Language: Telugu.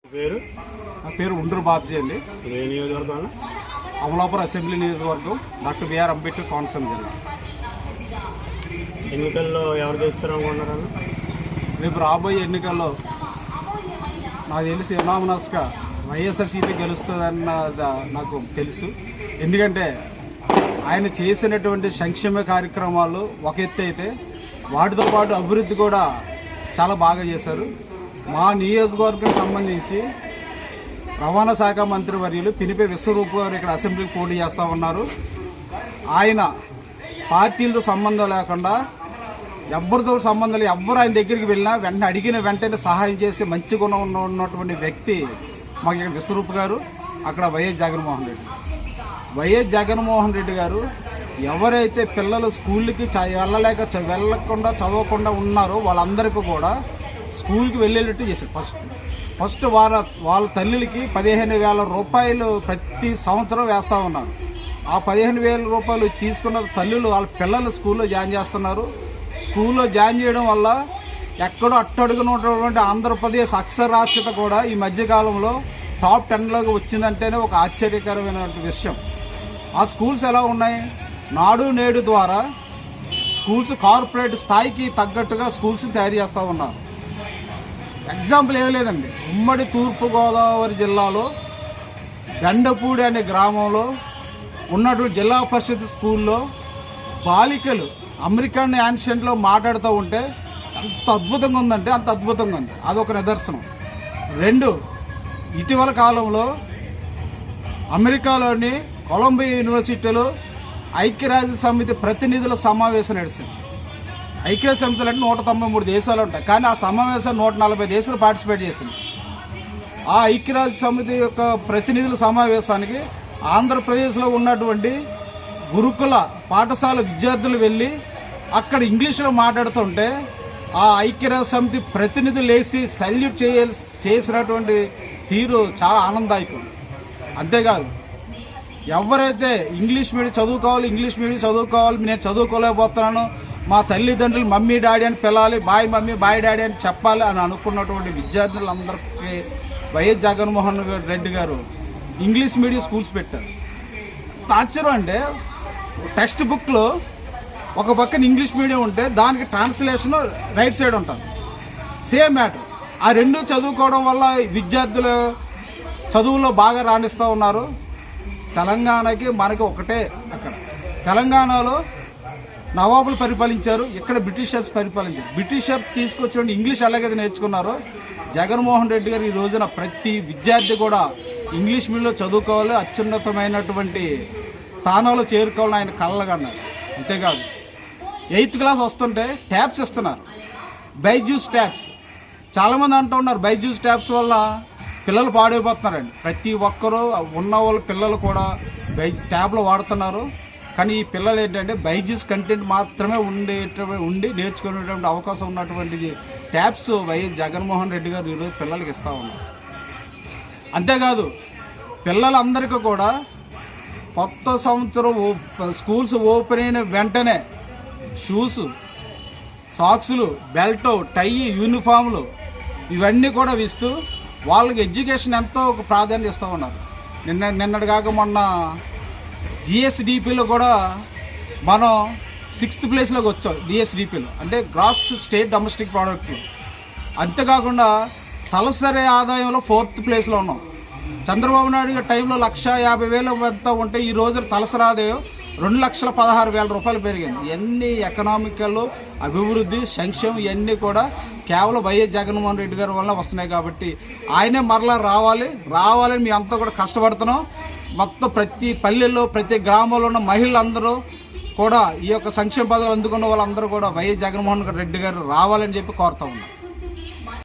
నా పేరు ఉండ్రు బాబ్జీ అండి. అమలాపురం అసెంబ్లీ నియోజకవర్గం డాక్టర్ బిఆర్ అంబేద్కర్ కోనసీమ జిల్లా. ఎన్నికల్లో ఎవరు చేస్తారనుకుంటున్నారన్న? రేపు రాబోయే ఎన్నికల్లో నాకు తెలిసి యునామనస్గా వైఎస్ఆర్సీపీ గెలుస్తుందన్న నాకు తెలుసు. ఎందుకంటే ఆయన చేసినటువంటి సంక్షేమ కార్యక్రమాలు ఒక ఎత్తు అయితే వాటితో పాటు అభివృద్ధి కూడా చాలా బాగా చేశారు. మా నియోజకవర్గం సంబంధించి రవాణా శాఖ మంత్రి వర్యులు పినిపే విశ్వరూప్ గారు ఇక్కడ అసెంబ్లీకి పోటీ చేస్తూ ఉన్నారు. ఆయన పార్టీలతో సంబంధం లేకుండా ఎవరితో సంబంధం లేదు, ఎవరు ఆయన దగ్గరికి వెళ్ళినా వెంటనే అడిగిన వెంటనే సహాయం చేసి మంచి గుణం ఉన్నటువంటి వ్యక్తి మాకు ఇక్కడ విశ్వరూప్ గారు, అక్కడ వైఎస్ జగన్మోహన్ రెడ్డి. వైఎస్ జగన్మోహన్ రెడ్డి గారు ఎవరైతే పిల్లలు స్కూల్కి వెళ్ళకుండా చదవకుండా ఉన్నారో వాళ్ళందరికీ కూడా స్కూల్కి వెళ్ళేటట్టు చేశారు. ఫస్ట్ వాళ్ళ తల్లికి 15,000 రూపాయలు ప్రతి సంవత్సరం వేస్తూ ఉన్నారు. ఆ 15,000 రూపాయలు తీసుకున్న తల్లులు వాళ్ళ పిల్లలు స్కూల్లో జాయిన్ చేస్తున్నారు. స్కూల్లో జాయిన్ చేయడం వల్ల ఎక్కడో అట్టడుగునటువంటి ఆంధ్రప్రదేశ్ అక్షరాస్యత కూడా ఈ మధ్యకాలంలో టాప్ 10లోకి వచ్చిందంటేనే ఒక ఆశ్చర్యకరమైన విషయం. ఆ స్కూల్స్ ఎలా ఉన్నాయి? నాడు నేడు ద్వారా స్కూల్స్ కార్పొరేట్ స్థాయికి తగ్గట్టుగా స్కూల్స్ తయారు చేస్తూ ఉన్నారు. ఎగ్జాంపుల్ ఏమీ లేదండి, ఉమ్మడి తూర్పుగోదావరి జిల్లాలో గండపూడి అనే గ్రామంలో ఉన్నటువంటి జిల్లా పరిషత్ స్కూల్లో బాలికలు అమెరికన్ యాన్షియంట్లో మాట్లాడుతూ ఉంటే అంత అద్భుతంగా ఉందంటే అంత అద్భుతంగా ఉంది. అదొక నిదర్శనం. 2, ఇటీవల కాలంలో అమెరికాలోని కొలంబియా యూనివర్సిటీలో ఐక్యరాజ్య సమితి ప్రతినిధుల సమావేశం నడిచింది. ఐక్యరాజ్య సమితులు అంటే 193 దేశాలు ఉంటాయి, కానీ ఆ సమావేశం 140 దేశాలు పార్టిసిపేట్ చేసింది. ఆ ఐక్యరాజ్య సమితి యొక్క ప్రతినిధుల సమావేశానికి ఆంధ్రప్రదేశ్లో ఉన్నటువంటి గురుకుల పాఠశాల విద్యార్థులు వెళ్ళి అక్కడ ఇంగ్లీష్లో మాట్లాడుతుంటే ఆ ఐక్యరాజ్య సమితి ప్రతినిధులు వేసి సల్యూట్ చేసినటువంటి తీరు చాలా ఆనందదాయకం. అంతేకాదు, ఎవరైతే ఇంగ్లీష్ మీడియం చదువుకోవాలి నేను చదువుకోలేకపోతున్నాను, మా తల్లిదండ్రులు మమ్మీ డాడీ అని పిలాలి, బాయ్ మమ్మీ బాయ్ డాడీ అని చెప్పాలి అని అనుకున్నటువంటి విద్యార్థులందరికీ వైఎస్ జగన్మోహన్ రెడ్డి గారు ఇంగ్లీష్ మీడియం స్కూల్స్ పెట్టారు. ఆశ్చర్యం అంటే టెక్స్ట్ బుక్లో ఒక పక్కన ఇంగ్లీష్ మీడియం ఉంటే దానికి ట్రాన్స్లేషన్ రైట్ సైడ్ ఉంటుంది, సేమ్ మ్యాటర్. ఆ రెండు చదువుకోవడం వల్ల విద్యార్థులు చదువులో బాగా రాణిస్తూ ఉన్నారు. తెలంగాణకి మనకి ఒకటే, అక్కడ తెలంగాణలో నవాబులు పరిపాలించారు, ఇక్కడ బ్రిటిషర్స్ పరిపాలించారు. బ్రిటిషర్స్ తీసుకొచ్చిన ఇంగ్లీష్ ఎలాగైతే నేర్చుకున్నారో జగన్మోహన్ రెడ్డి గారు ఈ రోజున ప్రతి విద్యార్థి కూడా ఇంగ్లీష్ మీడియంలో చదువుకోవాలి, అత్యున్నతమైనటువంటి స్థానాల్లో చేరుకోవాలని ఆయన కలలుగా అన్నారు. అంతేకాదు, 8th క్లాస్ వస్తుంటే ట్యాబ్స్ ఇస్తున్నారు, బైజూస్ ట్యాబ్స్. చాలామంది అంటూ ఉన్నారు బైజూస్ ట్యాబ్స్ వల్ల పిల్లలు పాడైపోతున్నారండి. ప్రతి ఒక్కరూ ఉన్న వాళ్ళ పిల్లలు కూడా ట్యాబ్లో వాడుతున్నారు. కానీ ఈ పిల్లలు ఏంటంటే బైజూస్ కంటెంట్ మాత్రమే ఉండి నేర్చుకునేటువంటి అవకాశం ఉన్నటువంటి ట్యాబ్స్ వైఎస్ జగన్మోహన్ రెడ్డి గారు ఈరోజు పిల్లలకి ఇస్తూ ఉన్నారు. అంతేకాదు, పిల్లలందరికీ కూడా కొత్త సంవత్సరం స్కూల్స్ ఓపెన్ అయిన వెంటనే షూస్, సాక్సులు, బెల్ట్, టై, యూనిఫామ్లు ఇవన్నీ కూడా ఇస్తూ వాళ్ళకి ఎడ్యుకేషన్ ఎంతో ఒక ప్రాధాన్యత ఇస్తూ ఉన్నారు. నిన్నటి కాక మొన్న జిఎస్డిపిలో కూడా మనం 6th ప్లేస్లోకి వచ్చాం. జిఎస్డిపిలో అంటే గ్రాస్ స్టేట్ డొమెస్టిక్ ప్రోడక్ట్లో. అంతేకాకుండా తలసరి ఆదాయంలో 4th ప్లేస్లో ఉన్నాం. చంద్రబాబు నాయుడు గారి టైంలో 1,50,000 ఎంత ఉంటే ఈ రోజు తలసరి ఆదాయం 2,16,000 రూపాయలు పెరిగింది. ఇవన్నీ ఎకనామికల్ అభివృద్ధి, సంక్షేమం ఇవన్నీ కూడా కేవలం వైఎస్ జగన్మోహన్ రెడ్డి గారి వల్ల వస్తున్నాయి. కాబట్టి ఆయనే మరలా రావాలని మేము అంతా కూడా కష్టపడుతున్నాం. మొత్తం ప్రతి పల్లెల్లో ప్రతి గ్రామంలో ఉన్న మహిళలందరూ కూడా ఈ యొక్క సంక్షేమ పథకాలు అందుకున్న వాళ్ళందరూ కూడా వైఎస్ జగన్మోహన్ రెడ్డి గారు రావాలని చెప్పి కోరుతా ఉన్నాం.